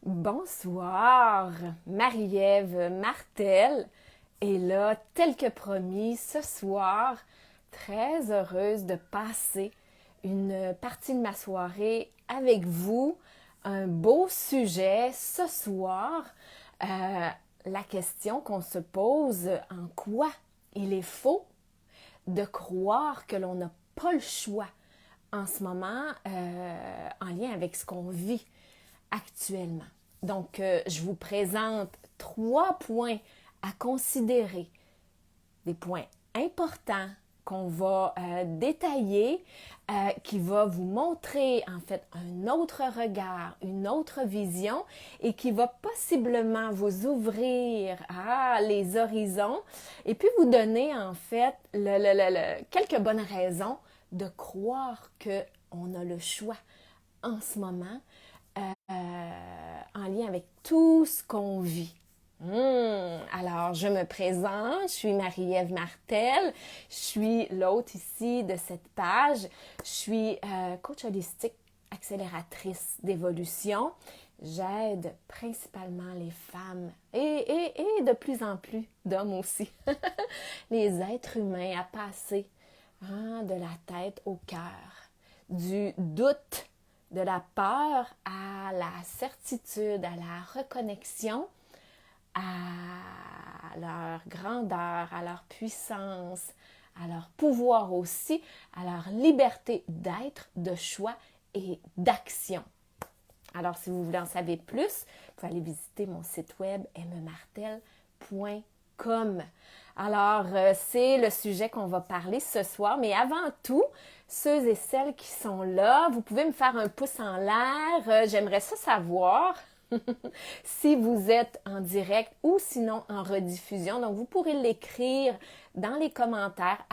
Bonsoir, Marie-Ève Martel est là, tel que promis, ce soir, très heureuse de passer une partie de ma soirée avec vous. Un beau sujet ce soir, la question qu'on se pose, en quoi il est faux de croire que l'on n'a pas le choix en ce moment en lien avec ce qu'on vit actuellement. Donc, je vous présente 3 points à considérer, des points importants qu'on va détailler, qui va vous montrer en fait un autre regard, une autre vision et qui va possiblement vous ouvrir les horizons et puis vous donner en fait quelques bonnes raisons de croire qu'on a le choix en ce moment en lien avec tout ce qu'on vit. Alors, je me présente, je suis Marie-Ève Martel, je suis l'hôte ici de cette page, je suis coach holistique, accélératrice d'évolution. J'aide principalement les femmes et de plus en plus d'hommes aussi, les êtres humains à passer de la tête au cœur, du doute, de la peur à la certitude, à la reconnexion, à leur grandeur, à leur puissance, à leur pouvoir aussi, à leur liberté d'être, de choix et d'action. Alors, si vous voulez en savoir plus, vous pouvez aller visiter mon site web memartel.com. Alors, c'est le sujet qu'on va parler ce soir, mais avant tout, ceux et celles qui sont là, vous pouvez me faire un pouce en l'air. J'aimerais ça savoir si vous êtes en direct ou sinon en rediffusion. Donc, vous pourrez l'écrire dans les commentaires,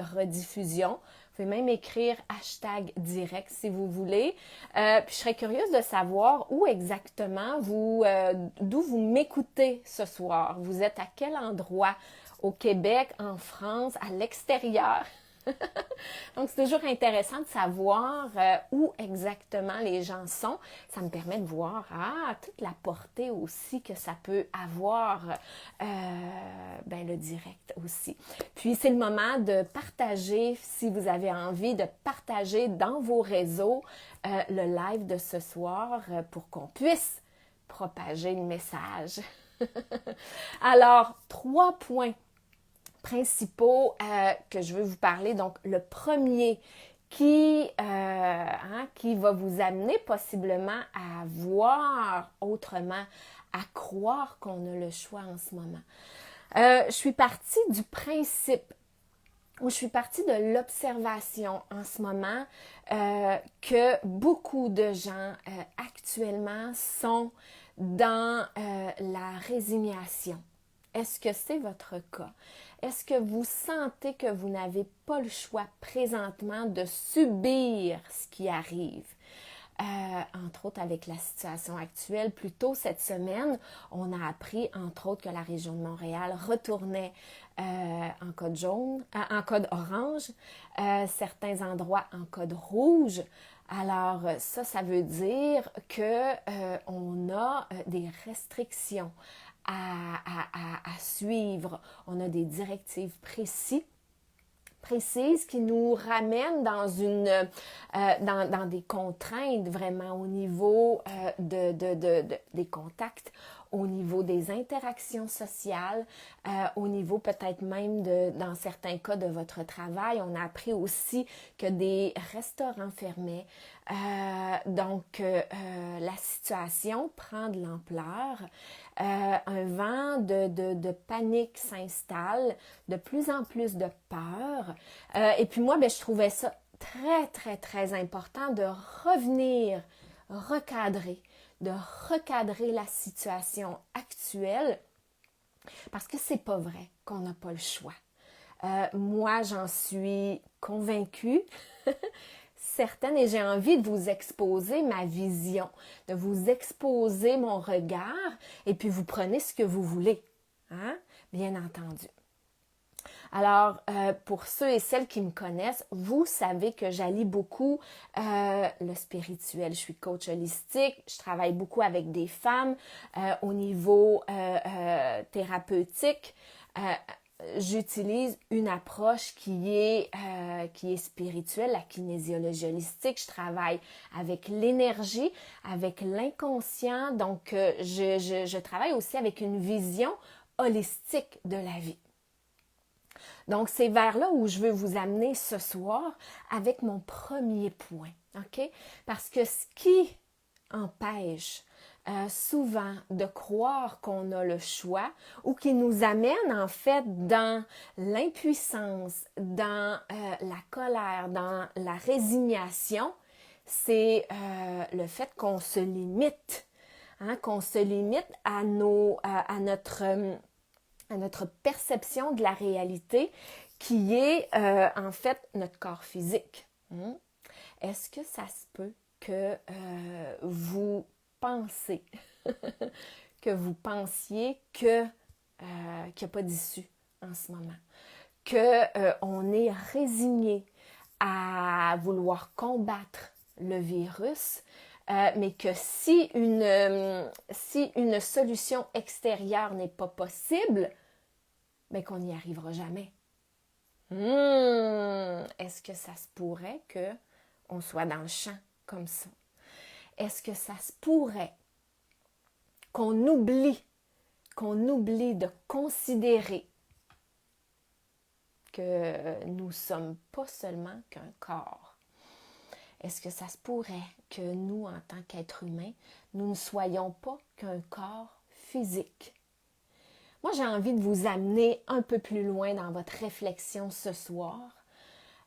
#rediffusion. Vous pouvez même écrire #direct si vous voulez. Puis je serais curieuse de savoir où exactement d'où vous m'écoutez ce soir. Vous êtes à quel endroit? Au Québec, en France, à l'extérieur? Donc, c'est toujours intéressant de savoir où exactement les gens sont. Ça me permet de voir toute la portée aussi que ça peut avoir, le direct aussi. Puis, c'est le moment de partager, si vous avez envie, de partager dans vos réseaux le live de ce soir pour qu'on puisse propager le message. Alors, 3 points principaux que je veux vous parler. Donc, le premier qui va vous amener possiblement à voir autrement, à croire qu'on a le choix en ce moment. Je suis partie du principe où je suis partie de l'observation en ce moment que beaucoup de gens actuellement sont dans la résignation. Est-ce que c'est votre cas? Est-ce que vous sentez que vous n'avez pas le choix présentement de subir ce qui arrive? Entre autres avec la situation actuelle. Plus tôt cette semaine, on a appris, entre autres, que la région de Montréal retournait en code jaune, en code orange, certains endroits en code rouge. Alors ça veut dire que on a des restrictions à suivre. On a des directives précises qui nous ramènent dans des contraintes vraiment au niveau des contacts, au niveau des interactions sociales, au niveau peut-être même dans certains cas de votre travail. On a appris aussi que des restaurants fermaient. Donc, la situation prend de l'ampleur. Un vent de panique s'installe, de plus en plus de peur. Et puis moi, je trouvais ça très, très, très important de revenir de recadrer la situation actuelle parce que c'est pas vrai qu'on n'a pas le choix. Moi, j'en suis convaincue, certaine, et j'ai envie de vous exposer ma vision, de vous exposer mon regard, et puis vous prenez ce que vous voulez, bien entendu. Alors, pour ceux et celles qui me connaissent, vous savez que j'allie beaucoup le spirituel. Je suis coach holistique, je travaille beaucoup avec des femmes au niveau thérapeutique. J'utilise une approche qui est spirituelle, la kinésiologie holistique. Je travaille avec l'énergie, avec l'inconscient. Donc, je travaille aussi avec une vision holistique de la vie. Donc, c'est vers là où je veux vous amener ce soir avec mon premier point, OK? Parce que ce qui empêche souvent de croire qu'on a le choix ou qui nous amène en fait dans l'impuissance, dans la colère, dans la résignation, c'est le fait qu'on se limite, hein, qu'on se limite à notre perception de la réalité qui est en fait notre corps physique. Est-ce que ça se peut que vous pensez, que vous pensiez qu'il n'y a pas d'issue en ce moment, qu'on est résigné à vouloir combattre le virus, mais que si une solution extérieure n'est pas possible, mais qu'on n'y arrivera jamais. Est-ce que ça se pourrait qu'on soit dans le champ comme ça? Est-ce que ça se pourrait qu'on oublie de considérer que nous ne sommes pas seulement qu'un corps? Est-ce que ça se pourrait que nous, en tant qu'êtres humains, nous ne soyons pas qu'un corps physique? Moi, j'ai envie de vous amener un peu plus loin dans votre réflexion ce soir,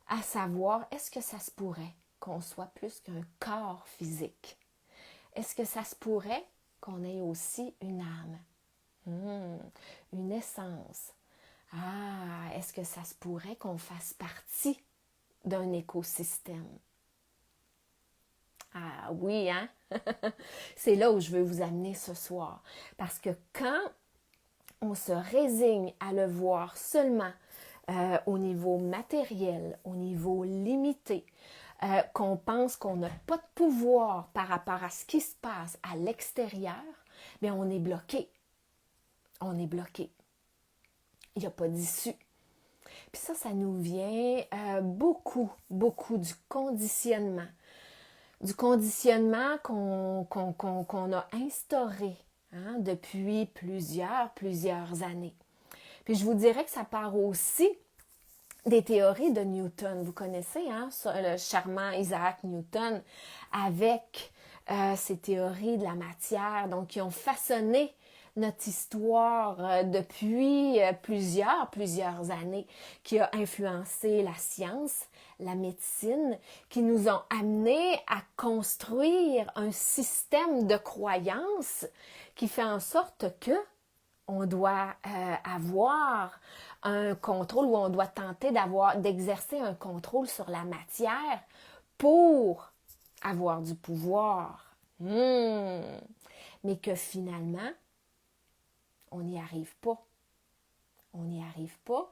à savoir, est-ce que ça se pourrait qu'on soit plus qu'un corps physique? Est-ce que ça se pourrait qu'on ait aussi une âme, une essence? Est-ce que ça se pourrait qu'on fasse partie d'un écosystème? Ah oui, hein? C'est là où je veux vous amener ce soir. Parce que quand on se résigne à le voir seulement au niveau matériel, au niveau limité, qu'on pense qu'on n'a pas de pouvoir par rapport à ce qui se passe à l'extérieur, bien on est bloqué. On est bloqué. Il n'y a pas d'issue. Puis ça nous vient beaucoup du conditionnement. Du conditionnement qu'on a instauré depuis plusieurs années. Puis je vous dirais que ça part aussi des théories de Newton. Vous connaissez le charmant Isaac Newton avec ses théories de la matière, donc qui ont façonné notre histoire depuis plusieurs années, qui a influencé la science, la médecine, qui nous ont amenés à construire un système de croyances qui fait en sorte que on doit avoir un contrôle ou on doit tenter d'exercer un contrôle sur la matière pour avoir du pouvoir. Mais que finalement, on n'y arrive pas. On n'y arrive pas.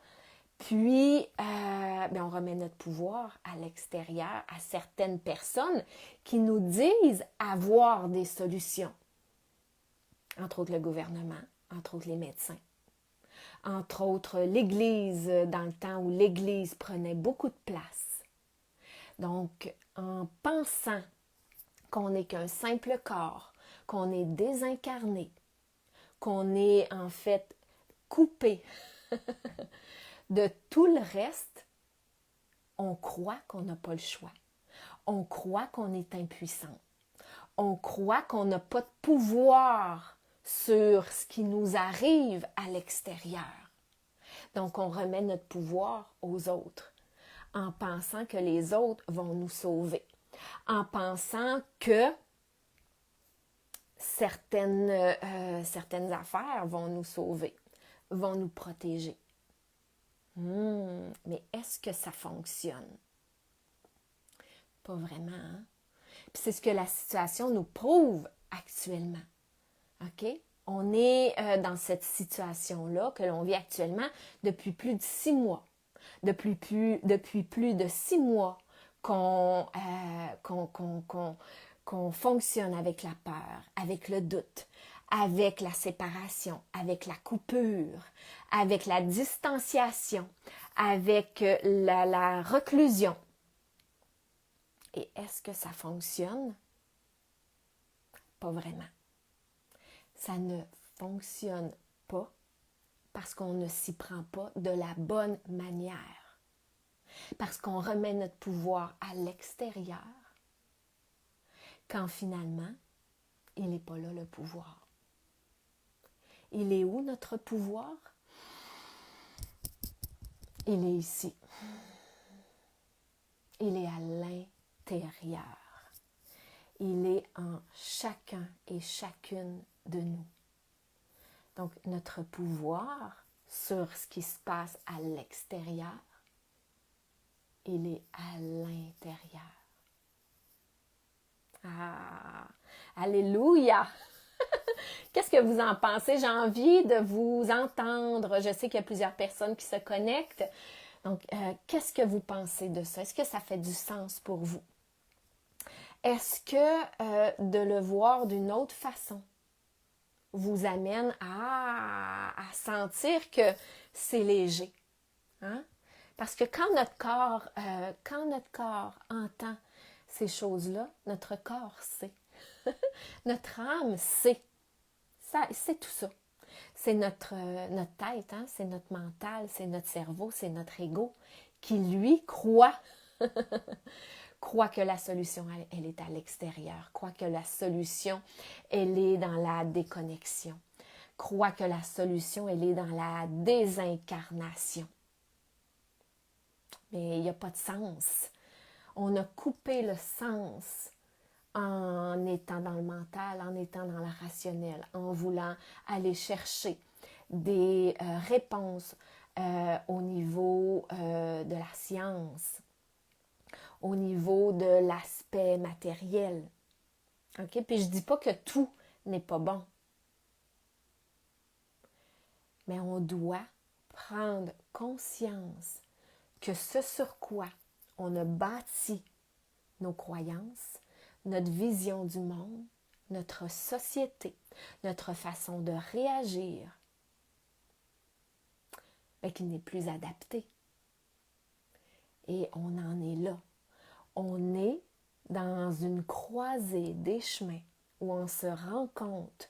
Puis, on remet notre pouvoir à l'extérieur à certaines personnes qui nous disent avoir des solutions. Entre autres le gouvernement, entre autres les médecins, entre autres l'Église, dans le temps où l'Église prenait beaucoup de place. Donc, en pensant qu'on n'est qu'un simple corps, qu'on est désincarné, qu'on est en fait coupé de tout le reste, on croit qu'on n'a pas le choix. On croit qu'on est impuissant. On croit qu'on n'a pas de pouvoir sur ce qui nous arrive à l'extérieur. Donc, on remet notre pouvoir aux autres en pensant que les autres vont nous sauver, en pensant que certaines affaires vont nous sauver, vont nous protéger. Mais est-ce que ça fonctionne? Pas vraiment, hein? Puis c'est ce que la situation nous prouve actuellement. OK? On est dans cette situation-là que l'on vit actuellement depuis plus de 6 mois. Depuis plus de 6 mois qu'on fonctionne avec la peur, avec le doute, avec la séparation, avec la coupure, avec la distanciation, avec la reclusion. Et est-ce que ça fonctionne? Pas vraiment. Ça ne fonctionne pas parce qu'on ne s'y prend pas de la bonne manière. Parce qu'on remet notre pouvoir à l'extérieur quand finalement, il n'est pas là le pouvoir. Il est où notre pouvoir? Il est ici. Il est à l'intérieur. Il est en chacun et chacune de nous. Donc, notre pouvoir sur ce qui se passe à l'extérieur, il est à l'intérieur. Ah, alléluia! Qu'est-ce que vous en pensez? J'ai envie de vous entendre. Je sais qu'il y a plusieurs personnes qui se connectent. Donc, qu'est-ce que vous pensez de ça? Est-ce que ça fait du sens pour vous? Est-ce que de le voir d'une autre façon vous amène à sentir que c'est léger? Hein? Parce que quand notre corps entend ces choses-là, notre corps sait. Notre âme sait. C'est tout ça. C'est notre tête, hein? C'est notre mental, c'est notre cerveau, c'est notre ego qui, lui, croit que la solution, elle est à l'extérieur, croit que la solution, elle est dans la déconnexion, croit que la solution, elle est dans la désincarnation. Mais il n'y a pas de sens. On a coupé le sens en étant dans le mental, en étant dans le rationnel, en voulant aller chercher des réponses au niveau de la science, au niveau de l'aspect matériel. Okay? Puis je ne dis pas que tout n'est pas bon, mais on doit prendre conscience que ce sur quoi on a bâti nos croyances, notre vision du monde, notre société, notre façon de réagir, bien, qu'il n'est plus adapté. Et on en est là. On est dans une croisée des chemins où on se rend compte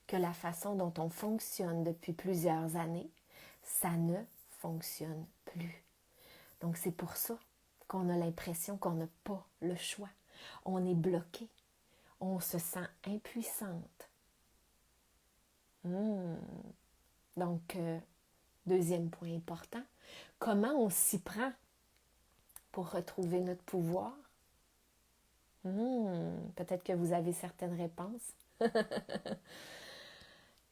que la façon dont on fonctionne depuis plusieurs années, ça ne fonctionne plus. Donc c'est pour ça qu'on a l'impression qu'on n'a pas le choix. On est bloqué. On se sent impuissante. Donc, deuxième point important, comment on s'y prend pour retrouver notre pouvoir? Peut-être que vous avez certaines réponses.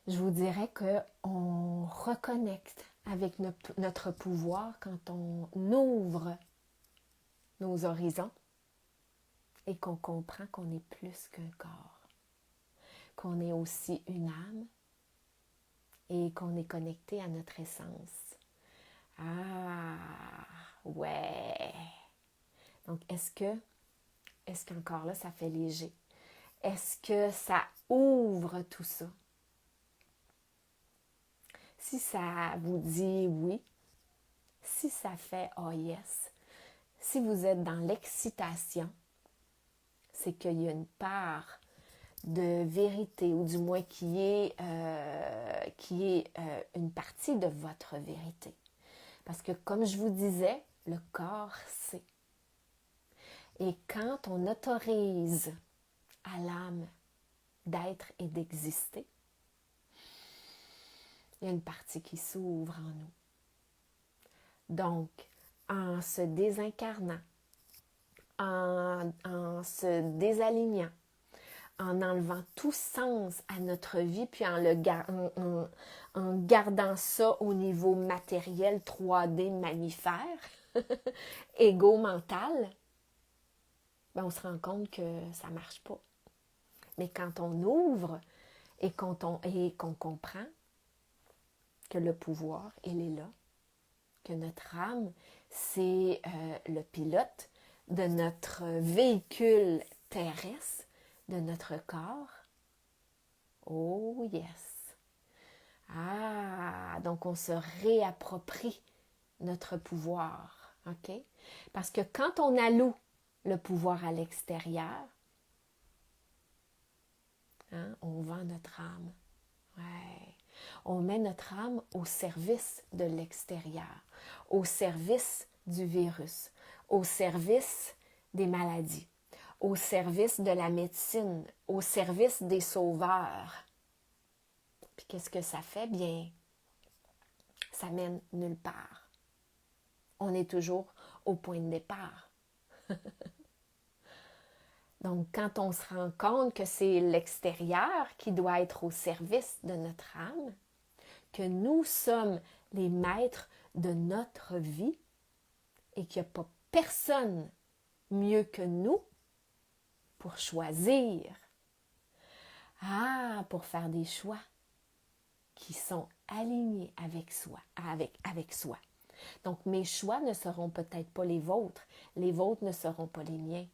Je vous dirais qu'on reconnecte avec notre pouvoir quand on ouvre nos horizons et qu'on comprend qu'on est plus qu'un corps, qu'on est aussi une âme et qu'on est connecté à notre essence. Ah, ouais! Donc, est-ce qu'encore là, ça fait léger? Est-ce que ça ouvre tout ça? Si ça vous dit oui, si ça fait oh yes, si vous êtes dans l'excitation, c'est qu'il y a une part de vérité, ou du moins qui est une partie de votre vérité. Parce que comme je vous disais, le corps sait. Et quand on autorise à l'âme d'être et d'exister, il y a une partie qui s'ouvre en nous. Donc, en se désincarnant, en se désalignant, en enlevant tout sens à notre vie, puis en gardant ça au niveau matériel, 3D, mammifère, égo-mental, ben on se rend compte que ça ne marche pas. Mais quand on ouvre et qu'on comprend que le pouvoir, il est là, que notre âme, c'est le pilote de notre véhicule terrestre, de notre corps. Oh yes! Ah, donc on se réapproprie notre pouvoir, OK? Parce que quand on alloue le pouvoir à l'extérieur, hein, on vend notre âme. Ouais. On met notre âme au service de l'extérieur, au service du virus, au service des maladies, au service de la médecine, au service des sauveurs. Puis qu'est-ce que ça fait? Bien, ça mène nulle part. On est toujours au point de départ. Donc, quand on se rend compte que c'est l'extérieur qui doit être au service de notre âme, que nous sommes les maîtres de notre vie et qu'il n'y a pas personne mieux que nous pour choisir, pour faire des choix qui sont alignés avec soi, avec soi. Donc, mes choix ne seront peut-être pas les vôtres ne seront pas les miens.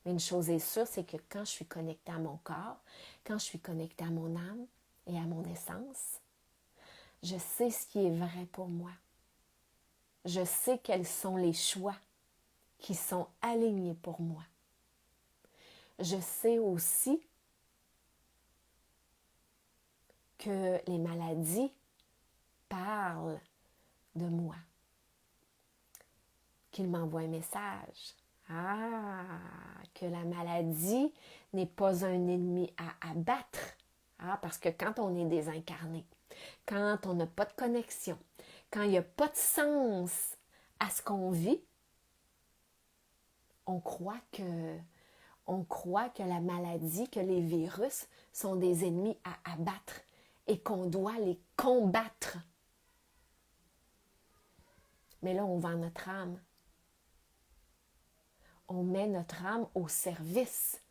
Mais une chose est sûre, c'est que quand je suis connectée à mon corps, quand je suis connectée à mon âme et à mon essence, je sais ce qui est vrai pour moi. Je sais quels sont les choix qui sont alignés pour moi. Je sais aussi que les maladies parlent de moi, qu'ils m'envoient un message. Que la maladie n'est pas un ennemi à abattre. Parce que quand on est désincarné, quand on n'a pas de connexion, quand il n'y a pas de sens à ce qu'on vit, on croit que la maladie, que les virus sont des ennemis à abattre et qu'on doit les combattre. Mais là, on vend notre âme. On met notre âme au service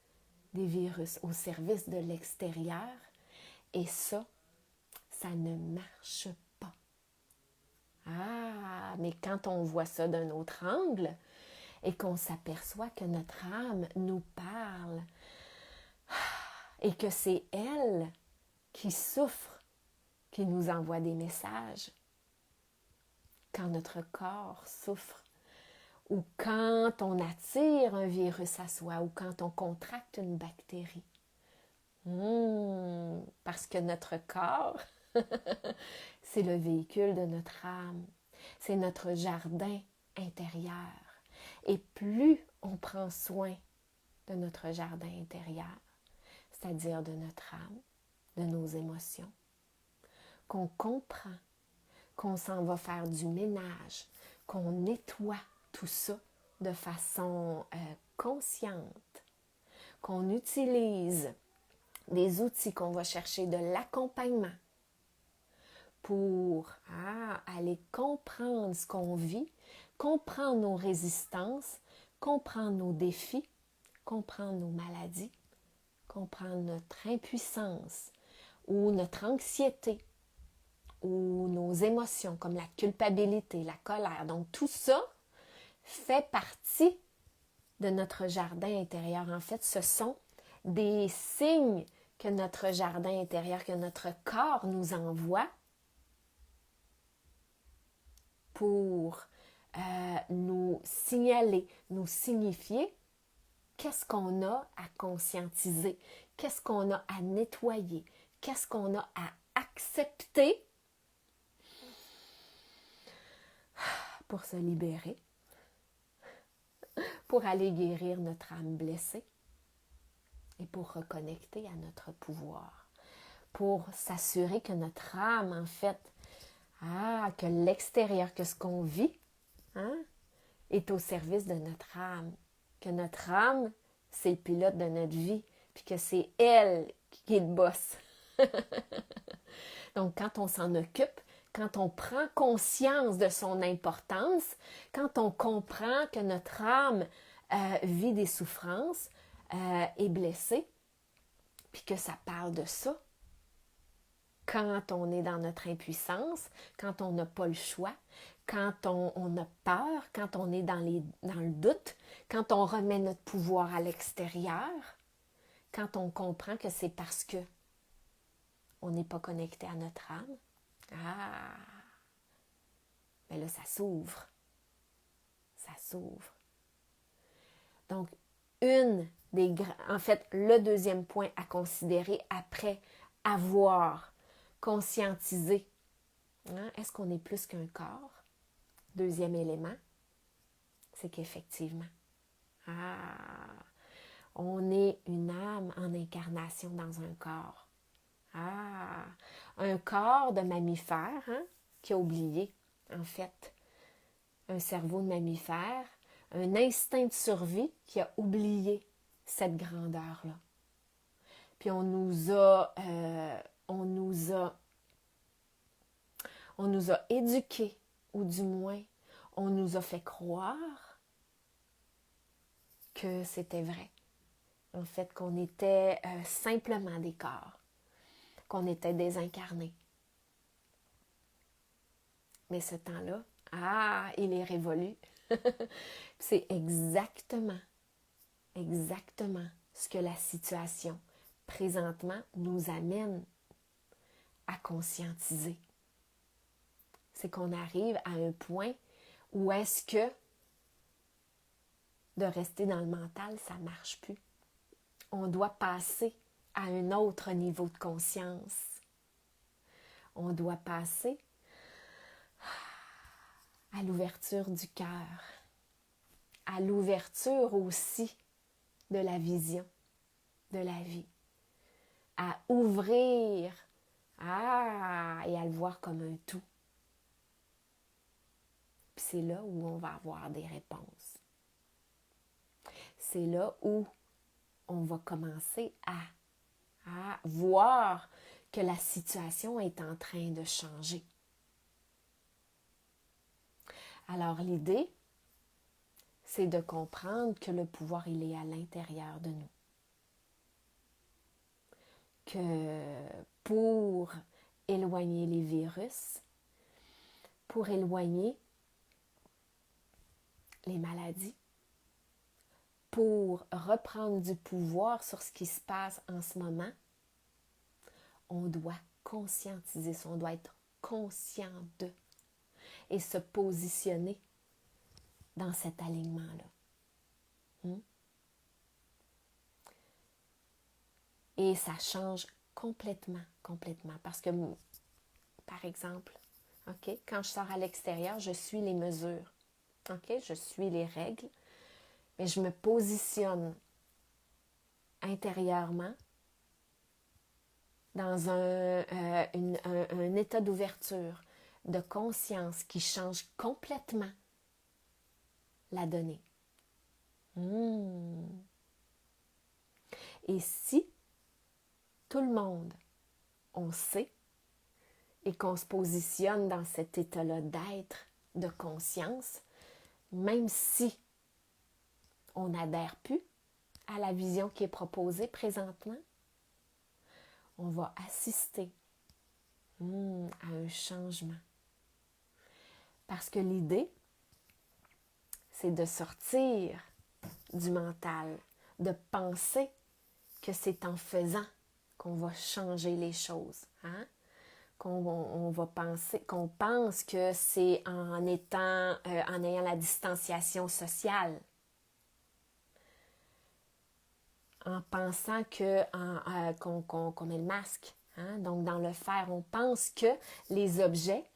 des virus, au service de l'extérieur. Et ça ne marche pas. Mais quand on voit ça d'un autre angle et qu'on s'aperçoit que notre âme nous parle et que c'est elle qui souffre, qui nous envoie des messages, quand notre corps souffre, ou quand on attire un virus à soi, ou quand on contracte une bactérie. Parce que notre corps, c'est le véhicule de notre âme. C'est notre jardin intérieur. Et plus on prend soin de notre jardin intérieur, c'est-à-dire de notre âme, de nos émotions, qu'on comprend, qu'on s'en va faire du ménage, qu'on nettoie tout ça de façon consciente, qu'on utilise des outils, qu'on va chercher de l'accompagnement pour aller comprendre ce qu'on vit, comprendre nos résistances, comprendre nos défis, comprendre nos maladies, comprendre notre impuissance ou notre anxiété ou nos émotions comme la culpabilité, la colère. Donc tout ça fait partie de notre jardin intérieur. En fait, ce sont des signes que notre jardin intérieur, que notre corps nous envoie pour nous signaler, nous signifier qu'est-ce qu'on a à conscientiser, qu'est-ce qu'on a à nettoyer, qu'est-ce qu'on a à accepter pour se libérer, pour aller guérir notre âme blessée et pour reconnecter à notre pouvoir, pour s'assurer que notre âme, en fait, que l'extérieur, que ce qu'on vit, est au service de notre âme, que notre âme, c'est le pilote de notre vie, puis que c'est elle qui est le boss. Donc, quand on s'en occupe, quand on prend conscience de son importance, quand on comprend que notre âme vit des souffrances, est blessée, puis que ça parle de ça, quand on est dans notre impuissance, quand on n'a pas le choix, quand on a peur, quand on est dans le doute, quand on remet notre pouvoir à l'extérieur, quand on comprend que c'est parce que on n'est pas connecté à notre âme. Ah! Mais là, ça s'ouvre. Ça s'ouvre. Donc, en fait, le deuxième point à considérer après avoir conscientisé, hein, est-ce qu'on est plus qu'un corps? Deuxième élément, c'est qu'effectivement, on est une âme en incarnation dans un corps. Un corps de mammifère, hein, qui a oublié, en fait, un cerveau de mammifère, un instinct de survie qui a oublié cette grandeur-là. Puis on nous a éduqués, ou du moins, on nous a fait croire que c'était vrai. En fait, qu'on était simplement des corps, qu'on était désincarnés. Mais ce temps-là, il est révolu. C'est exactement ce que la situation présentement nous amène à conscientiser. C'est qu'on arrive à un point où est-ce que de rester dans le mental, ça ne marche plus. On doit passer à un autre niveau de conscience. On doit passer à l'ouverture du cœur, à l'ouverture aussi de la vision de la vie, à ouvrir et à le voir comme un tout. Puis c'est là où on va avoir des réponses. C'est là où on va commencer à voir que la situation est en train de changer. Alors l'idée, c'est de comprendre que le pouvoir, il est à l'intérieur de nous. Que pour éloigner les virus, pour éloigner les maladies, pour reprendre du pouvoir sur ce qui se passe en ce moment, on doit conscientiser ça, on doit être conscient de et se positionner dans cet alignement-là. Et ça change complètement. Parce que, par exemple, quand je sors à l'extérieur, je suis les mesures. Je suis les règles. Mais je me positionne intérieurement dans un état d'ouverture, de conscience qui change complètement la donnée. Et si tout le monde, on sait, et qu'on se positionne dans cet état-là d'être, de conscience, même si on n'adhère plus à la vision qui est proposée présentement, on va assister à un changement. Parce que l'idée, c'est de sortir du mental, de penser que c'est en faisant qu'on va changer les choses. Qu'on pense que c'est en ayant la distanciation sociale, en pensant qu'on met le masque. Donc, dans le faire, on pense que les objets,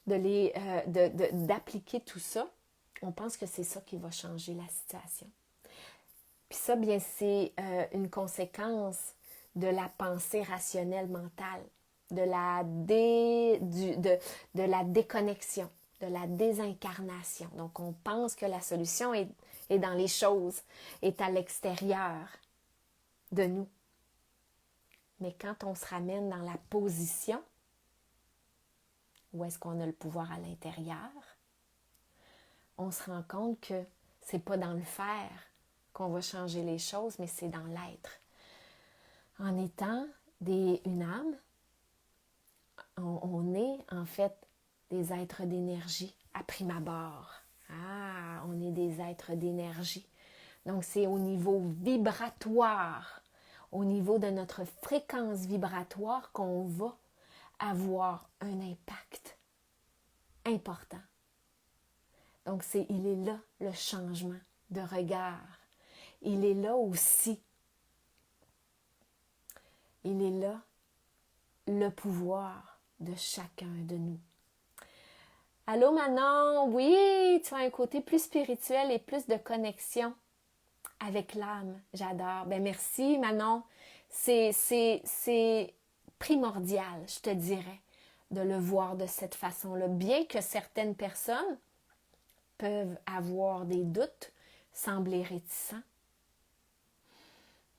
d'appliquer tout ça, on pense que c'est ça qui va changer la situation. Puis ça, bien, c'est une conséquence de la pensée rationnelle mentale, de la déconnexion, de la désincarnation. Donc, on pense que la solution est dans les choses, est à l'extérieur de nous. Mais quand on se ramène dans la position, où est-ce qu'on a le pouvoir à l'intérieur, on se rend compte que c'est pas dans le faire qu'on va changer les choses, mais c'est dans l'être. En étant une âme, on est en fait des êtres d'énergie à prime abord. Ah, on est des êtres d'énergie. Donc, c'est au niveau vibratoire, au niveau de notre fréquence vibratoire qu'on va avoir un impact important. Donc, il est là le changement de regard. Il est là aussi. Il est là le pouvoir de chacun de nous. Allô Manon, oui, tu as un côté plus spirituel et plus de connexion avec l'âme. J'adore. Ben merci Manon. C'est primordial, je te dirais, de le voir de cette façon-là. Bien que certaines personnes peuvent avoir des doutes, sembler réticents.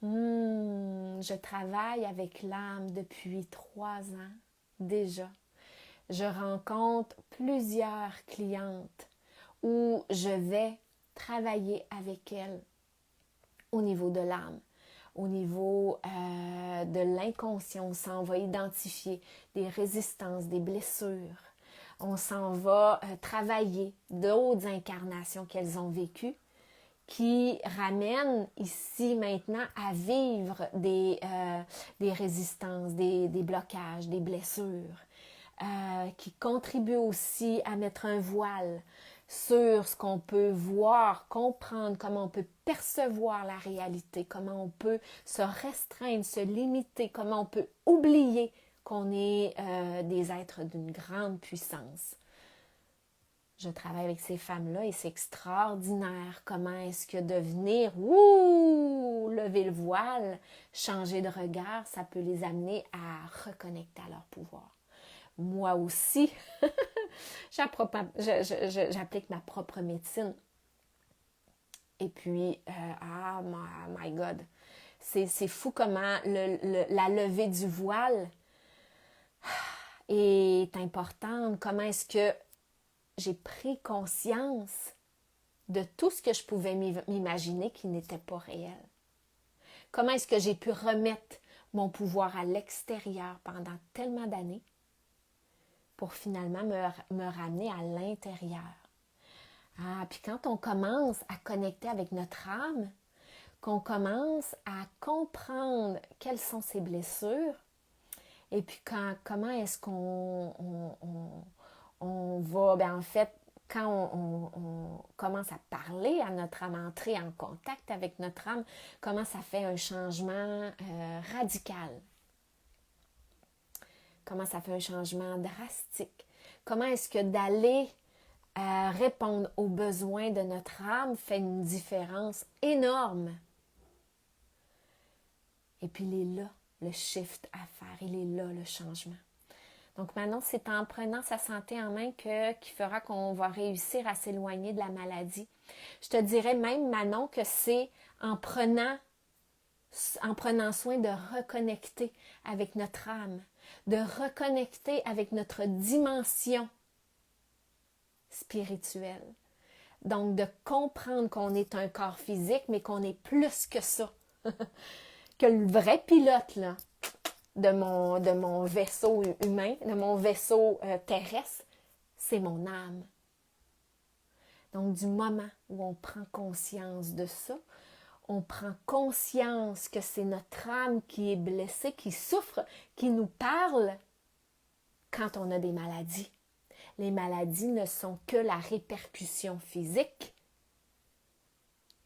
Je travaille avec l'âme depuis 3 ans déjà. Je rencontre plusieurs clientes où je vais travailler avec elles au niveau de l'âme, au niveau de l'inconscient. On s'en va identifier des résistances, des blessures. On s'en va travailler d'autres incarnations qu'elles ont vécues qui ramènent ici maintenant à vivre des résistances, des blocages, des blessures, qui contribuent aussi à mettre un voile sur ce qu'on peut voir, comprendre, comment on peut percevoir la réalité, comment on peut se restreindre, se limiter, comment on peut oublier qu'on est des êtres d'une grande puissance. Je travaille avec ces femmes-là et c'est extraordinaire. Comment est-ce que de venir, lever le voile, changer de regard, ça peut les amener à reconnecter à leur pouvoir. Moi aussi, j'applique ma propre médecine. Et puis, my God, c'est fou comment la levée du voile est importante. Comment est-ce que j'ai pris conscience de tout ce que je pouvais m'imaginer qui n'était pas réel. Comment est-ce que j'ai pu remettre mon pouvoir à l'extérieur pendant tellement d'années pour finalement me ramener à l'intérieur. Puis quand on commence à connecter avec notre âme, qu'on commence à comprendre quelles sont ses blessures, et puis comment est-ce qu'on va, en fait, quand on commence à parler à notre âme, entrer en contact avec notre âme, comment ça fait un changement radical. Comment ça fait un changement drastique. Comment est-ce que d'aller répondre aux besoins de notre âme fait une différence énorme. Et puis il est là, le shift à faire, il est là, le changement. Donc maintenant, c'est en prenant sa santé en main qui fera qu'on va réussir à s'éloigner de la maladie. Je te dirais même, Manon, que c'est en prenant soin de reconnecter avec notre âme, de reconnecter avec notre dimension spirituelle. Donc, de comprendre qu'on est un corps physique, mais qu'on est plus que ça. Que le vrai pilote là, de mon vaisseau humain, de mon vaisseau terrestre, c'est mon âme. Donc, du moment où on prend conscience de ça, on prend conscience que c'est notre âme qui est blessée, qui souffre, qui nous parle quand on a des maladies. Les maladies ne sont que la répercussion physique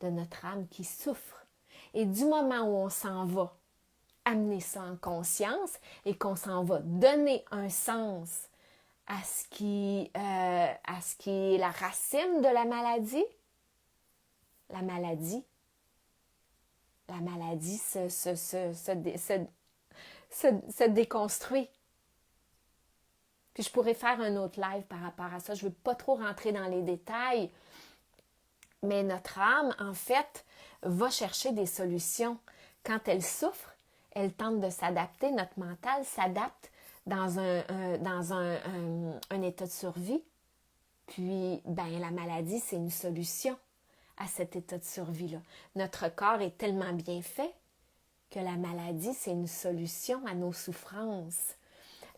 de notre âme qui souffre. Et du moment où on s'en va amener ça en conscience et qu'on s'en va donner un sens à ce qui est la racine de la maladie se déconstruit. Puis je pourrais faire un autre live par rapport à ça. Je ne veux pas trop rentrer dans les détails, mais notre âme, en fait, va chercher des solutions. Quand elle souffre, elle tente de s'adapter. Notre mental s'adapte dans un état de survie. Puis, la maladie, c'est une solution à cet état de survie-là. Notre corps est tellement bien fait que la maladie, c'est une solution à nos souffrances.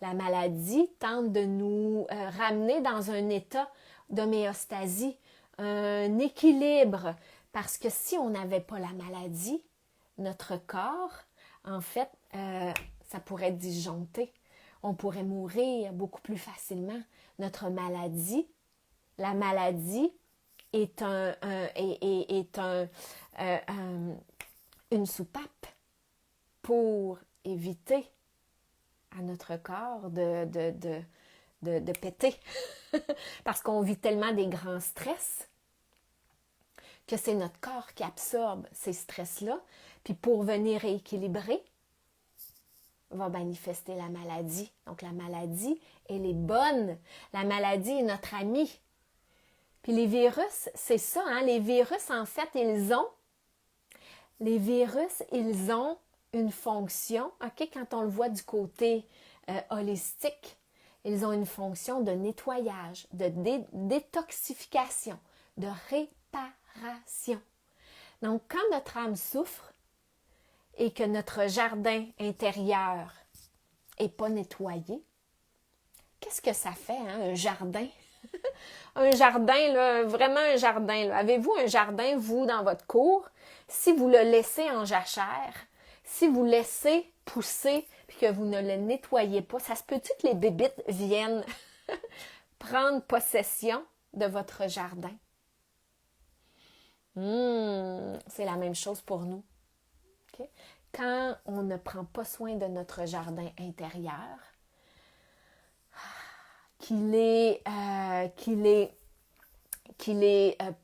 La maladie tente de nous ramener dans un état d'homéostasie, un équilibre, parce que si on n'avait pas la maladie, notre corps, en fait, ça pourrait être disjoncté. On pourrait mourir beaucoup plus facilement. Notre maladie, la maladie est une soupape pour éviter à notre corps de péter. Parce qu'on vit tellement des grands stress que c'est notre corps qui absorbe ces stress-là. Puis pour venir rééquilibrer, va manifester la maladie. Donc la maladie, elle est bonne. La maladie est notre amie. Puis les virus, c'est ça, hein? Les virus, en fait, ils ont une fonction, OK, quand on le voit du côté holistique, ils ont une fonction de nettoyage, de détoxification, de réparation. Donc, quand notre âme souffre et que notre jardin intérieur n'est pas nettoyé, qu'est-ce que ça fait, hein, un jardin? Un jardin, là, vraiment un jardin. Là. Avez-vous un jardin, vous, dans votre cour? Si vous le laissez en jachère, si vous laissez pousser puis que vous ne le nettoyez pas, ça se peut-tu que les bébites viennent prendre possession de votre jardin? C'est la même chose pour nous. Okay? Quand on ne prend pas soin de notre jardin intérieur, qu'il est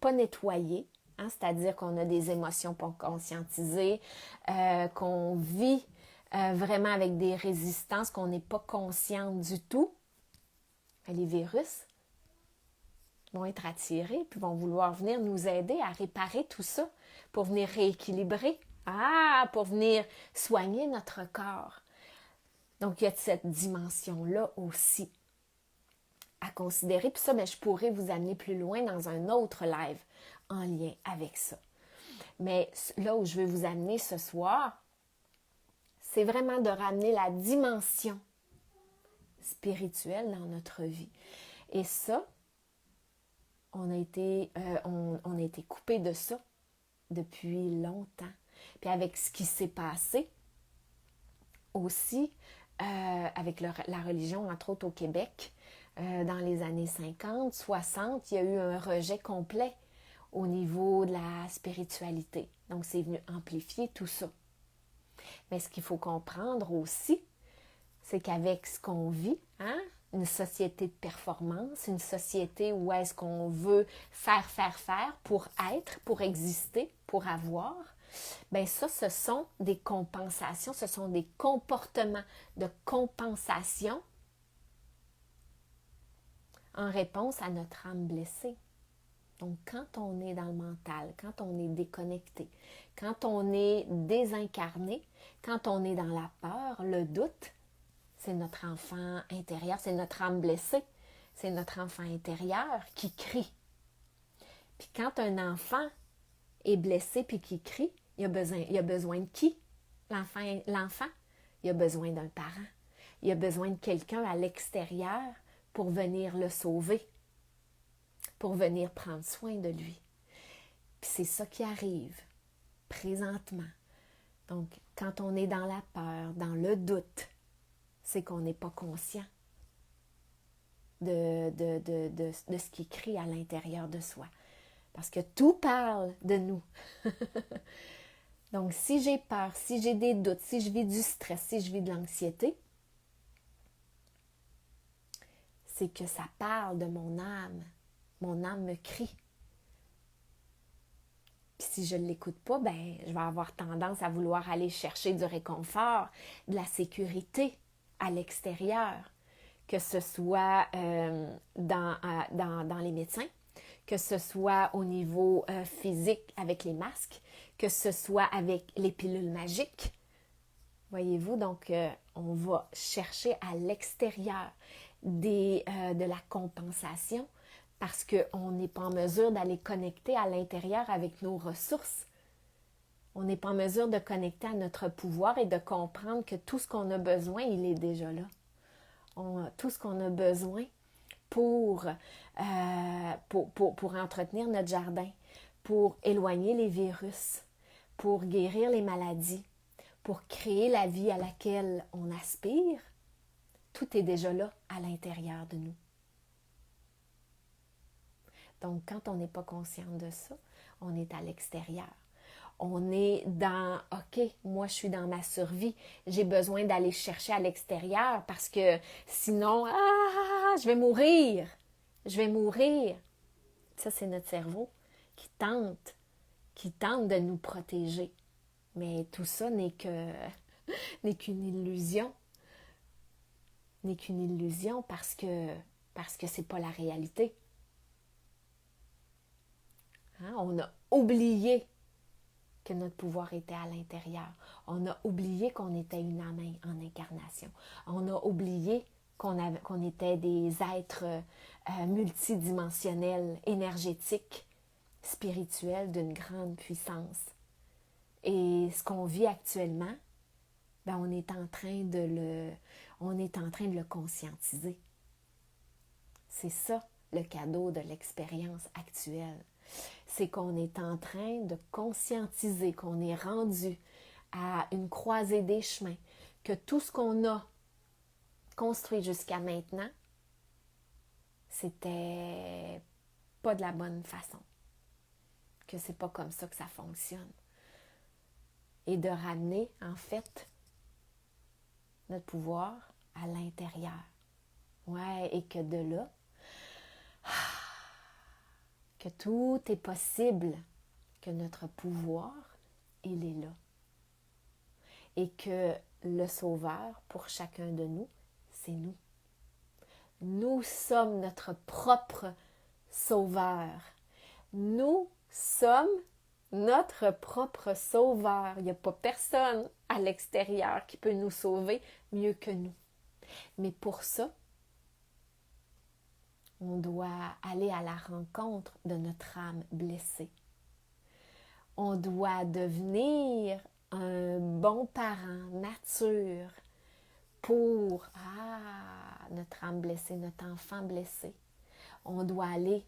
pas nettoyé, hein, c'est-à-dire qu'on a des émotions pas conscientisées, qu'on vit vraiment avec des résistances, qu'on n'est pas consciente du tout, les virus vont être attirés puis vont vouloir venir nous aider à réparer tout ça pour venir rééquilibrer, pour venir soigner notre corps. Donc, il y a cette dimension-là aussi à considérer. Puis ça, je pourrais vous amener plus loin dans un autre live en lien avec ça. Mais là où je veux vous amener ce soir, c'est vraiment de ramener la dimension spirituelle dans notre vie. Et ça, on a été coupé de ça depuis longtemps. Puis avec ce qui s'est passé aussi, avec la religion, entre autres au Québec, dans les années 50, 60, il y a eu un rejet complet au niveau de la spiritualité. Donc, c'est venu amplifier tout ça. Mais ce qu'il faut comprendre aussi, c'est qu'avec ce qu'on vit, hein, une société de performance, une société où est-ce qu'on veut faire pour être, pour exister, pour avoir, bien ça, ce sont des compensations, ce sont des comportements de compensation en réponse à notre âme blessée. Donc, quand on est dans le mental, quand on est déconnecté, quand on est désincarné, quand on est dans la peur, le doute, c'est notre enfant intérieur, c'est notre âme blessée, c'est notre enfant intérieur qui crie. Puis quand un enfant est blessé puis qui crie, il a besoin de qui? L'enfant, il a besoin d'un parent. Il a besoin de quelqu'un à l'extérieur pour venir le sauver, pour venir prendre soin de lui. Puis c'est ça qui arrive présentement. Donc, quand on est dans la peur, dans le doute, c'est qu'on n'est pas conscient de ce qui crie à l'intérieur de soi. Parce que tout parle de nous. Donc, si j'ai peur, si j'ai des doutes, si je vis du stress, si je vis de l'anxiété, c'est que ça parle de mon âme. Mon âme me crie. Puis si je ne l'écoute pas, je vais avoir tendance à vouloir aller chercher du réconfort, de la sécurité à l'extérieur, que ce soit dans les médecins, que ce soit au niveau physique avec les masques, que ce soit avec les pilules magiques. Voyez-vous, donc on va chercher à l'extérieur de la compensation parce qu'on n'est pas en mesure d'aller connecter à l'intérieur avec nos ressources. On n'est pas en mesure de connecter à notre pouvoir et de comprendre que tout ce qu'on a besoin, il est déjà là. Tout ce qu'on a besoin pour entretenir notre jardin, pour éloigner les virus, pour guérir les maladies, pour créer la vie à laquelle on aspire, tout est déjà là à l'intérieur de nous. Donc, quand on n'est pas conscient de ça, on est à l'extérieur. On est dans, OK, moi je suis dans ma survie, j'ai besoin d'aller chercher à l'extérieur parce que sinon, je vais mourir, je vais mourir. Ça, c'est notre cerveau qui tente de nous protéger. Mais tout ça n'est qu'une illusion. N'est qu'une illusion parce que c'est pas la réalité. Hein? On a oublié que notre pouvoir était à l'intérieur. On a oublié qu'on était une âme en incarnation. On a oublié qu'on était des êtres multidimensionnels, énergétiques, spirituels d'une grande puissance. Et ce qu'on vit actuellement, on est en train de le conscientiser. C'est ça le cadeau de l'expérience actuelle. C'est qu'on est en train de conscientiser qu'on est rendu à une croisée des chemins, que tout ce qu'on a construit jusqu'à maintenant, c'était pas de la bonne façon, que c'est pas comme ça que ça fonctionne. Et de ramener, en fait, notre pouvoir à l'intérieur. Ouais, et que de là, que tout est possible, que notre pouvoir, il est là. Et que le sauveur, pour chacun de nous, c'est nous. Nous sommes notre propre sauveur. Nous sommes notre propre sauveur. Il n'y a pas personne à l'extérieur qui peut nous sauver mieux que nous. Mais pour ça, on doit aller à la rencontre de notre âme blessée. On doit devenir un bon parent nature pour notre âme blessée, notre enfant blessé. On doit aller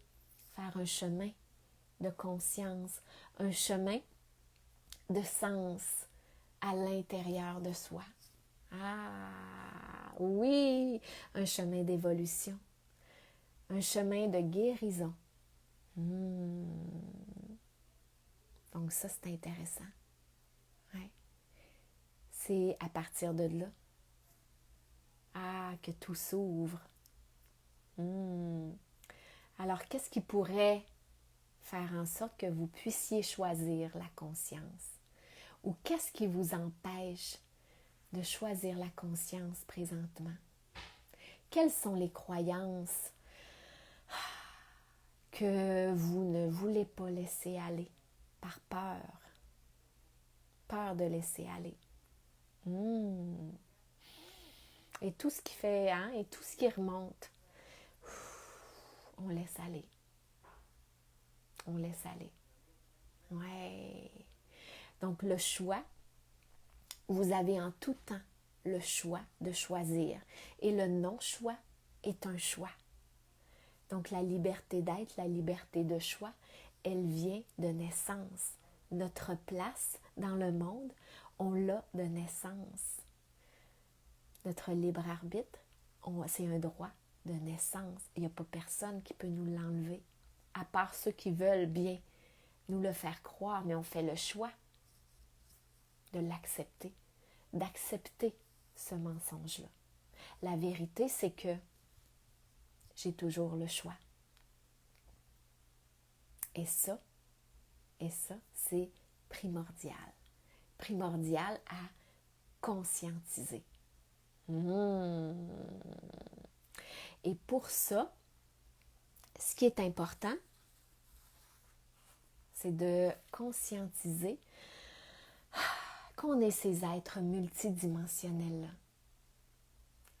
faire un chemin de conscience, un chemin de sens à l'intérieur de soi. Oui, un chemin d'évolution, un chemin de guérison. Donc ça, c'est intéressant. Ouais. C'est à partir de là que tout s'ouvre. Alors, qu'est-ce qui pourrait faire en sorte que vous puissiez choisir la conscience? Ou qu'est-ce qui vous empêche de choisir la conscience présentement? Quelles sont les croyances que vous ne voulez pas laisser aller par peur? Peur de laisser aller. Et tout ce qui fait, et tout ce qui remonte, on laisse aller. On laisse aller. Ouais. Donc le choix, vous avez en tout temps le choix de choisir. Et le non-choix est un choix. Donc la liberté d'être, la liberté de choix, elle vient de naissance. Notre place dans le monde, on l'a de naissance. Notre libre arbitre, c'est un droit de naissance. Il n'y a pas personne qui peut nous l'enlever, à part ceux qui veulent bien nous le faire croire, mais on fait le choix de l'accepter, d'accepter ce mensonge-là. La vérité, c'est que j'ai toujours le choix. Et ça, c'est primordial. Primordial à conscientiser. Et pour ça, ce qui est important, c'est de conscientiser qu'on est ces êtres multidimensionnels-là.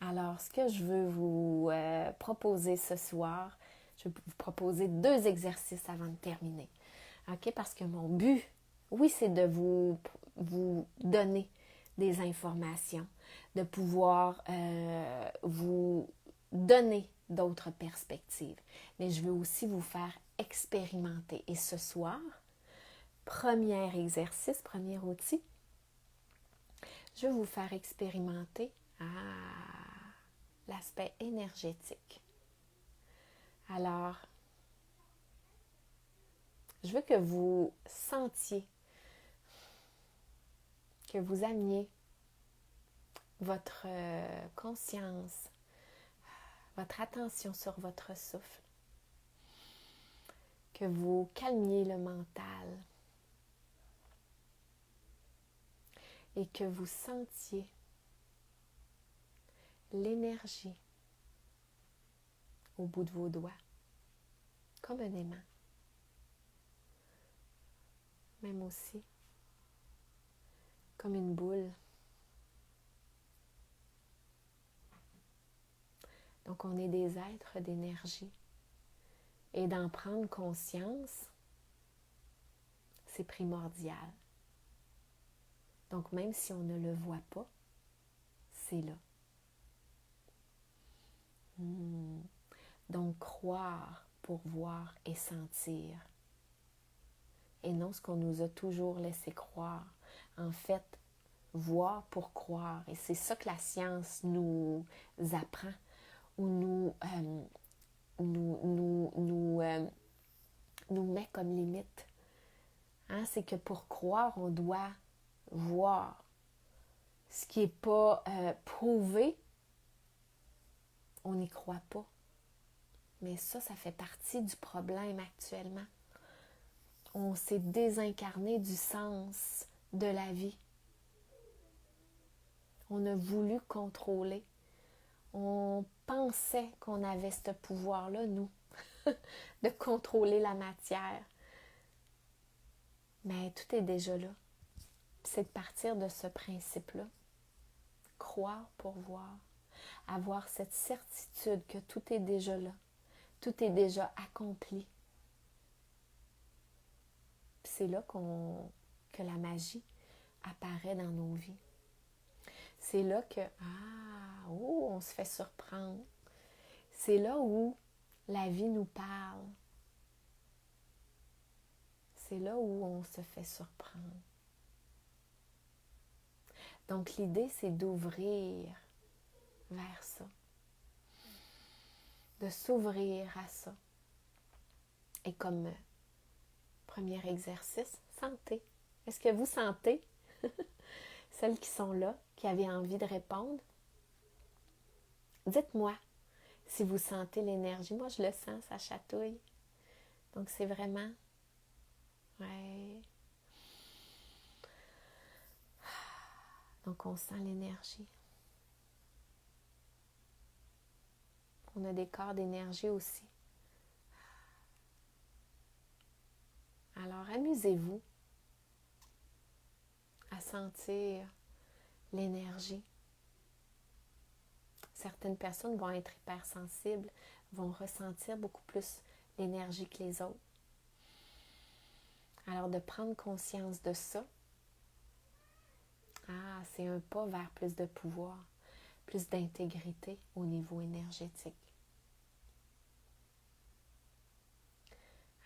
Alors, ce que je veux vous proposer ce soir, je vais vous proposer 2 exercices avant de terminer. OK? Parce que mon but Oui, c'est de vous donner des informations, de pouvoir vous donner d'autres perspectives. Mais je veux aussi vous faire expérimenter. Et ce soir, premier exercice, premier outil, je vais vous faire expérimenter l'aspect énergétique. Alors, je veux que vous sentiez, que vous ameniez votre conscience, votre attention sur votre souffle, que vous calmiez le mental et que vous sentiez l'énergie au bout de vos doigts, comme un aimant. Même aussi, comme une boule. Donc, on est des êtres d'énergie. Et d'en prendre conscience, c'est primordial. Donc, même si on ne le voit pas, c'est là. Donc, croire pour voir et sentir. Et non ce qu'on nous a toujours laissé croire. En fait, voir pour croire. Et c'est ça que la science nous apprend ou nous met comme limite. Hein? C'est que pour croire, on doit voir. Ce qui n'est pas prouvé, on n'y croit pas. Mais ça fait partie du problème actuellement. On s'est désincarné du sens de la vie. On a voulu contrôler. On pensait qu'on avait ce pouvoir-là, nous, de contrôler la matière. Mais tout est déjà là. C'est de partir de ce principe-là. Croire pour voir. Avoir cette certitude que tout est déjà là. Tout est déjà accompli. C'est là que la magie apparaît dans nos vies. C'est là que, on se fait surprendre. C'est là où la vie nous parle. C'est là où on se fait surprendre. Donc l'idée, c'est d'ouvrir vers ça. De s'ouvrir à ça. Et comme premier exercice, sentez. Est-ce que vous sentez? Celles qui sont là, qui avaient envie de répondre, dites-moi si vous sentez l'énergie. Moi, je le sens, ça chatouille. Donc, c'est vraiment... Ouais. Donc, on sent l'énergie. On a des corps d'énergie aussi. Alors, amusez-vous à sentir l'énergie. Certaines personnes vont être hypersensibles, vont ressentir beaucoup plus l'énergie que les autres. Alors, de prendre conscience de ça, c'est un pas vers plus de pouvoir, plus d'intégrité au niveau énergétique.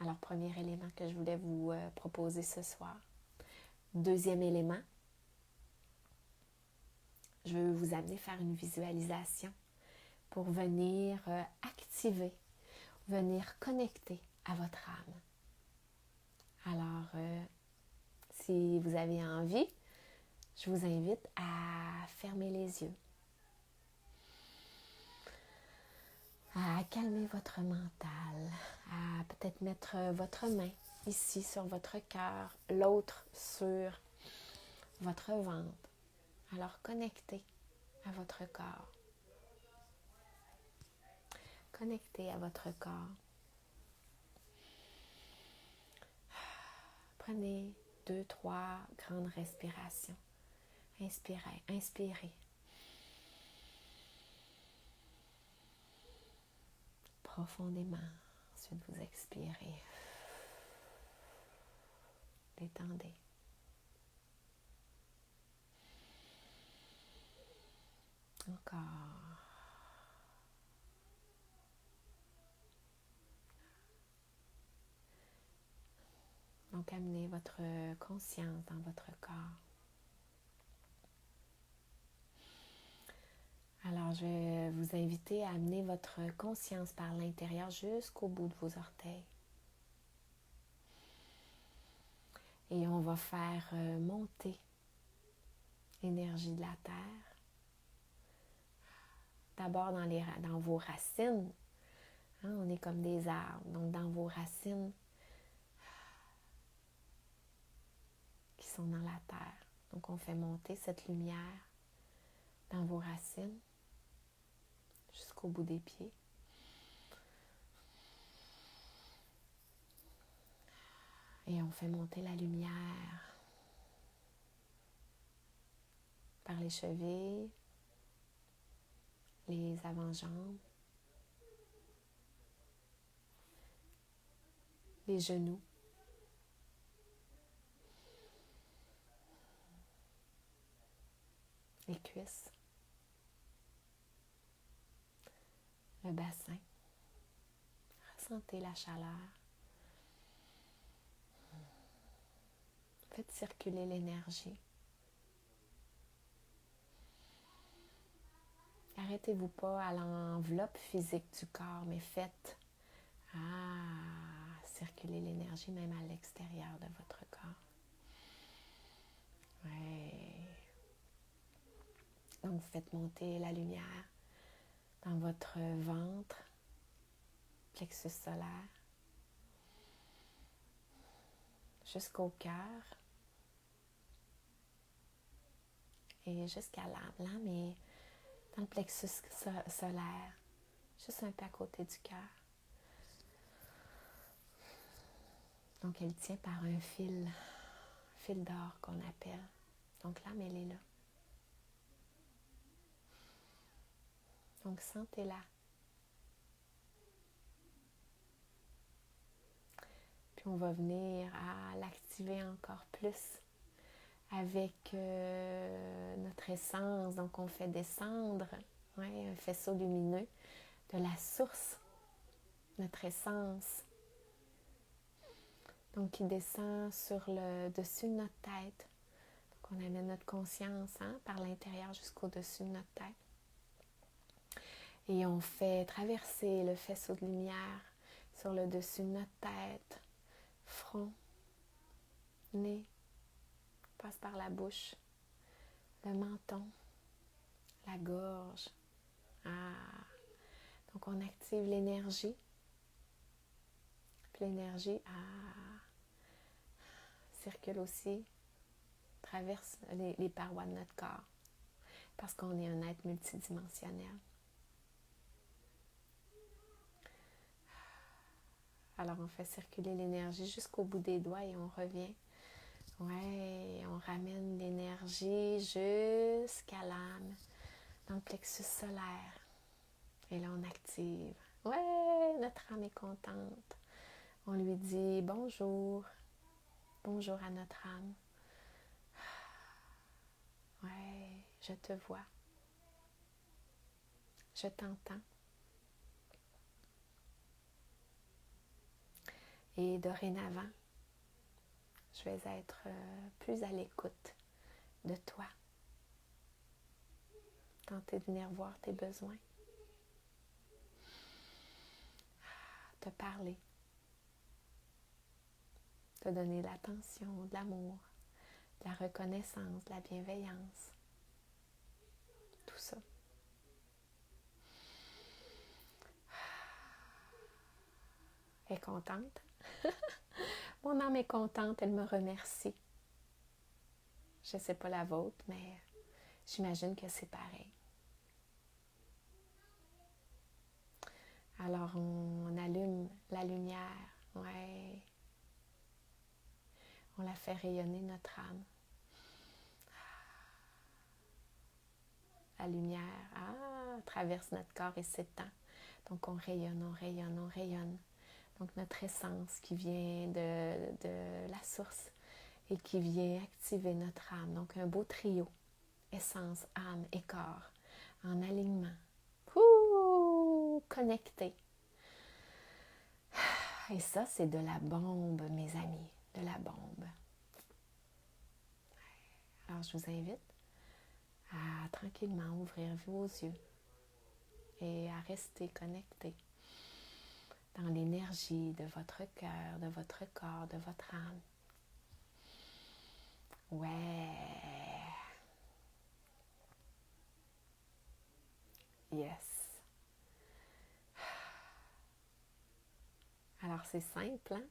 Alors, premier élément que je voulais vous proposer ce soir. Deuxième élément, je veux vous amener faire une visualisation pour venir activer, venir connecter à votre âme. Alors, si vous avez envie, je vous invite à fermer les yeux, à calmer votre mental, à peut-être mettre votre main ici sur votre cœur, l'autre sur votre ventre. Alors, connectez à votre corps. Connectez à votre corps. Prenez 2-3 grandes respirations. Inspirez, inspirez. Profondément. Ensuite, vous expirez. Détendez. Encore. Donc, amenez votre conscience dans votre corps. Alors, je vais vous inviter à amener votre conscience par l'intérieur jusqu'au bout de vos orteils. Et on va faire monter l'énergie de la terre. D'abord dans vos racines. Hein, on est comme des arbres. Donc, dans vos racines qui sont dans la terre. Donc, on fait monter cette lumière dans vos racines jusqu'au bout des pieds. Et on fait monter la lumière par les chevilles, les avant-jambes, les genoux, les cuisses, le bassin. Ressentez la chaleur. Faites circuler l'énergie. Arrêtez-vous pas à l'enveloppe physique du corps, mais faites circuler l'énergie même à l'extérieur de votre corps. Ouais. Donc, faites monter la lumière dans votre ventre, plexus solaire, jusqu'au cœur et jusqu'à l'âme. L'âme est dans le plexus solaire, juste un peu à côté du cœur. Donc, elle tient par un fil d'or qu'on appelle. Donc, l'âme, elle est là. Donc, sentez-la. Puis, on va venir à l'activer encore plus avec notre essence. Donc, on fait descendre un faisceau lumineux de la source, notre essence. Donc, qui descend sur le dessus de notre tête. Donc, on amène notre conscience par l'intérieur jusqu'au-dessus de notre tête. Et on fait traverser le faisceau de lumière sur le dessus de notre tête, front, nez, passe par la bouche, le menton, la gorge. Donc on active l'énergie. Puis l'énergie circule aussi, traverse les parois de notre corps. Parce qu'on est un être multidimensionnel. Alors, on fait circuler l'énergie jusqu'au bout des doigts et on revient. Ouais, on ramène l'énergie jusqu'à l'âme, dans le plexus solaire. Et là, on active. Ouais, notre âme est contente. On lui dit bonjour. Bonjour à notre âme. Ouais, je te vois. Je t'entends. Et dorénavant, je vais être plus à l'écoute de toi. Tenter de venir voir tes besoins. Te parler. Te donner de l'attention, de l'amour, de la reconnaissance, de la bienveillance. Tout ça. Elle est contente. Mon âme est contente, elle me remercie. Je ne sais pas la vôtre, mais j'imagine que c'est pareil. Alors, on allume la lumière. Ouais. On la fait rayonner, notre âme. La lumière traverse notre corps et s'étend. Donc, on rayonne, on rayonne, on rayonne. Donc, notre essence qui vient de la source et qui vient activer notre âme. Donc, un beau trio, essence, âme et corps, en alignement. Ouh, connecté. Et ça, c'est de la bombe, mes amis, de la bombe. Alors, je vous invite à tranquillement ouvrir vos yeux et à rester connecté dans l'énergie de votre cœur, de votre corps, de votre âme. Ouais. Yes. Alors, c'est simple, hein?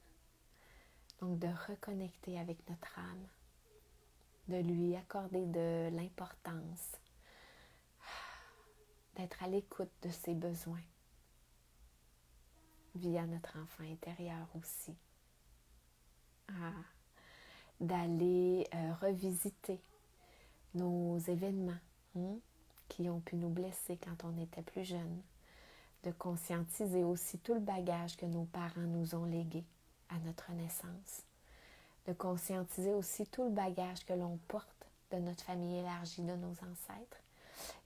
Donc, de reconnecter avec notre âme, de lui accorder de l'importance, d'être à l'écoute de ses besoins via notre enfant intérieur aussi. D'aller revisiter nos événements qui ont pu nous blesser quand on était plus jeune, de conscientiser aussi tout le bagage que nos parents nous ont légué à notre naissance, de conscientiser aussi tout le bagage que l'on porte de notre famille élargie, de nos ancêtres,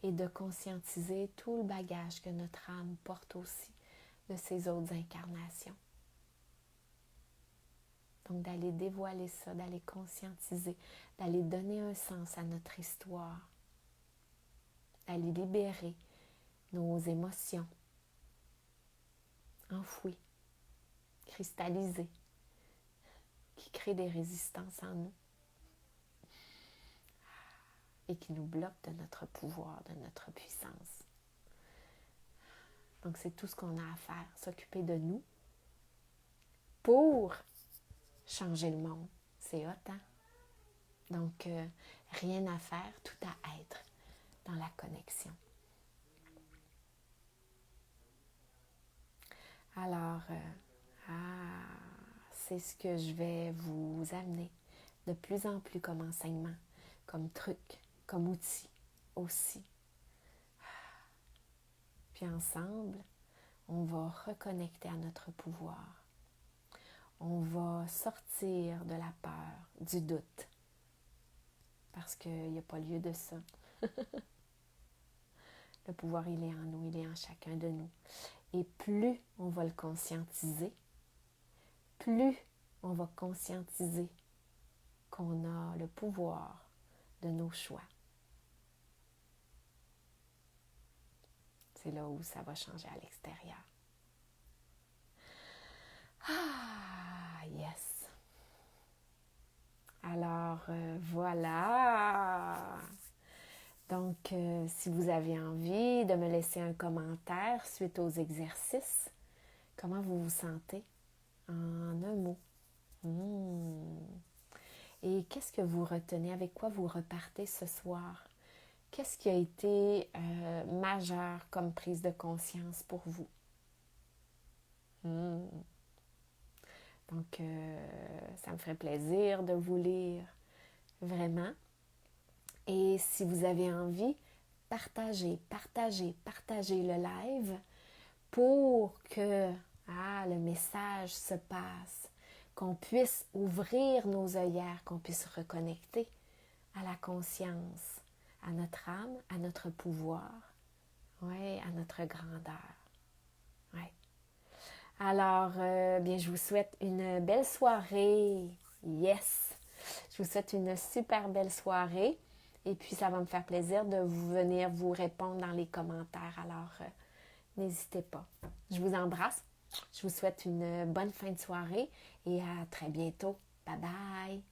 et de conscientiser tout le bagage que notre âme porte aussi de ses autres incarnations. Donc d'aller dévoiler ça, d'aller conscientiser, d'aller donner un sens à notre histoire, d'aller libérer nos émotions enfouies, cristallisées, qui créent des résistances en nous et qui nous bloquent de notre pouvoir, de notre puissance. Donc c'est tout ce qu'on a à faire, s'occuper de nous pour changer le monde. C'est hot, hein? Donc, rien à faire, tout à être dans la connexion. Alors, c'est ce que je vais vous amener de plus en plus comme enseignement, comme truc, comme outil aussi. Puis ensemble, on va reconnecter à notre pouvoir. On va sortir de la peur, du doute, parce qu'il n'y a pas lieu de ça. Le pouvoir, il est en nous, il est en chacun de nous. Et plus on va le conscientiser, plus on va conscientiser qu'on a le pouvoir de nos choix. C'est là où ça va changer à l'extérieur. Ah, yes! Alors, voilà! Donc, si vous avez envie de me laisser un commentaire suite aux exercices, comment vous vous sentez en un mot? Et qu'est-ce que vous retenez? Avec quoi vous repartez ce soir? Qu'est-ce qui a été majeur comme prise de conscience pour vous? Donc, ça me ferait plaisir de vous lire vraiment. Et si vous avez envie, partagez le live pour que le message se passe, qu'on puisse ouvrir nos œillères, qu'on puisse reconnecter à la conscience, à notre âme, à notre pouvoir, à notre grandeur. Alors, bien, je vous souhaite une belle soirée. Yes! Je vous souhaite une super belle soirée. Et puis, ça va me faire plaisir de venir vous répondre dans les commentaires. Alors, n'hésitez pas. Je vous embrasse. Je vous souhaite une bonne fin de soirée et à très bientôt. Bye bye!